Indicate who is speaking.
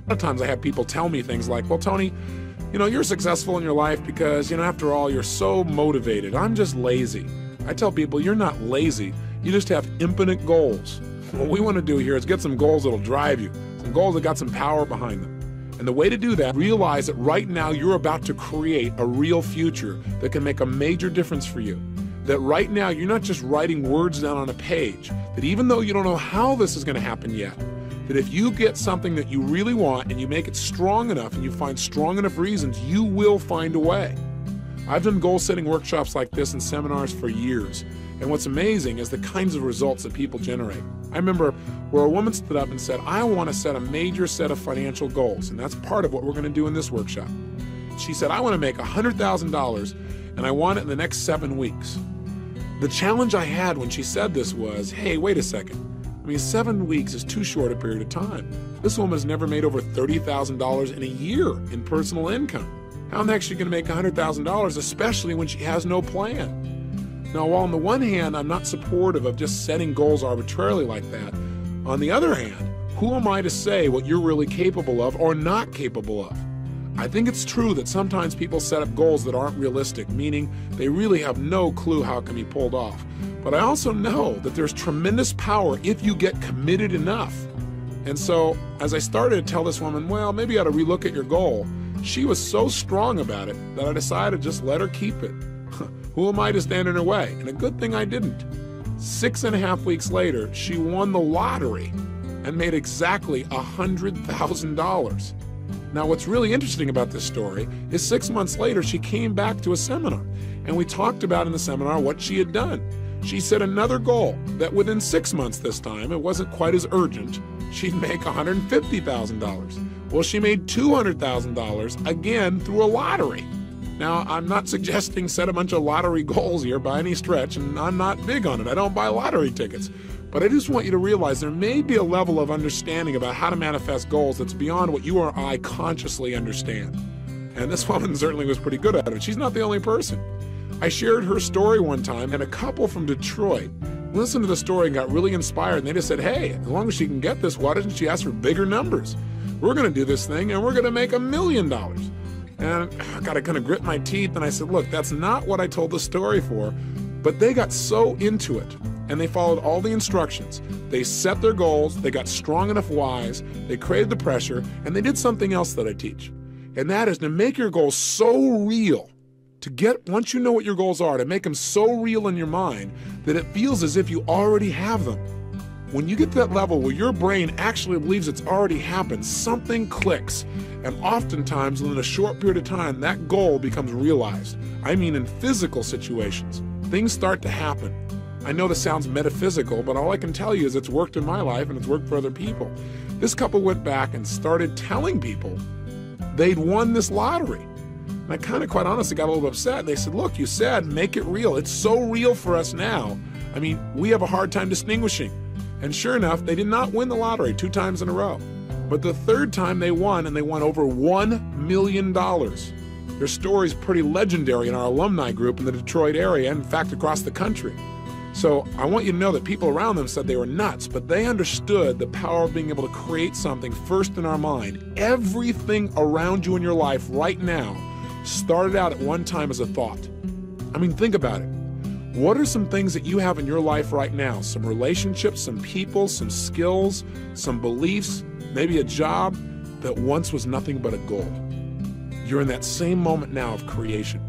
Speaker 1: lot of times I have people tell me things like, well, Tony, you're successful in your life because, after all, you're so motivated. I'm just lazy. I tell people, you're not lazy. You just have infinite goals. What we want to do here is get some goals that'll drive you, some goals that got some power behind them. And the way to do that, realize that right now you're about to create a real future that can make a major difference for you. That right now you're not just writing words down on a page, that even though you don't know how this is going to happen yet, that if you get something that you really want and you make it strong enough and you find strong enough reasons, you will find a way. I've done goal-setting workshops like this and seminars for years. And what's amazing is the kinds of results that people generate. I remember where a woman stood up and said, I want to set a major set of financial goals, and that's part of what we're going to do in this workshop. She said, I want to make $100,000, and I want it in the next 7 weeks. The challenge I had when she said this was, hey, wait a second. 7 weeks is too short a period of time. This woman has never made over $30,000 in a year in personal income. How in the heck is she going to make $100,000, especially when she has no plan? Now, while on the one hand, I'm not supportive of just setting goals arbitrarily like that, on the other hand, who am I to say what you're really capable of or not capable of? I think it's true that sometimes people set up goals that aren't realistic, meaning they really have no clue how it can be pulled off. But I also know that there's tremendous power if you get committed enough. And so, as I started to tell this woman, well, maybe you ought to relook at your goal, she was so strong about it that I decided to just let her keep it. Who am I to stand in her way? And a good thing I didn't. 6.5 weeks later, she won the lottery and made exactly $100,000. Now, what's really interesting about this story is 6 months later, she came back to a seminar, and we talked about in the seminar what she had done. She set another goal that within 6 months this time, it wasn't quite as urgent, she'd make $150,000. Well, she made $200,000 again through a lottery. Now, I'm not suggesting set a bunch of lottery goals here by any stretch, and I'm not big on it. I don't buy lottery tickets. But I just want you to realize there may be a level of understanding about how to manifest goals that's beyond what you or I consciously understand. And this woman certainly was pretty good at it. She's not the only person. I shared her story one time, and a couple from Detroit listened to the story and got really inspired. And they just said, hey, as long as she can get this, why doesn't she ask for bigger numbers? We're going to do this thing, and we're going to make $1 million. And I got to kind of grit my teeth, and I said, look, that's not what I told the story for. But they got so into it, and they followed all the instructions. They set their goals, they got strong enough whys, they created the pressure, and they did something else that I teach. And that is to make your goals so real, once you know what your goals are, to make them so real in your mind that it feels as if you already have them. When you get to that level where your brain actually believes it's already happened, something clicks. And oftentimes, within a short period of time, that goal becomes realized. I mean, in physical situations, things start to happen. I know this sounds metaphysical, but all I can tell you is it's worked in my life and it's worked for other people. This couple went back and started telling people they'd won this lottery. And I kind of, quite honestly, got a little upset. They said, look, you said make it real. It's so real for us now. I mean, we have a hard time distinguishing. And sure enough, they did not win the lottery 2 times in a row. But the 3rd time they won, and they won over $1 million. Their story's pretty legendary in our alumni group in the Detroit area, and in fact, across the country. So I want you to know that people around them said they were nuts, but they understood the power of being able to create something first in our mind. Everything around you in your life right now started out at one time as a thought. I mean, think about it. What are some things that you have in your life right now? Some relationships, some people, some skills, some beliefs, maybe a job that once was nothing but a goal. You're in that same moment now of creation.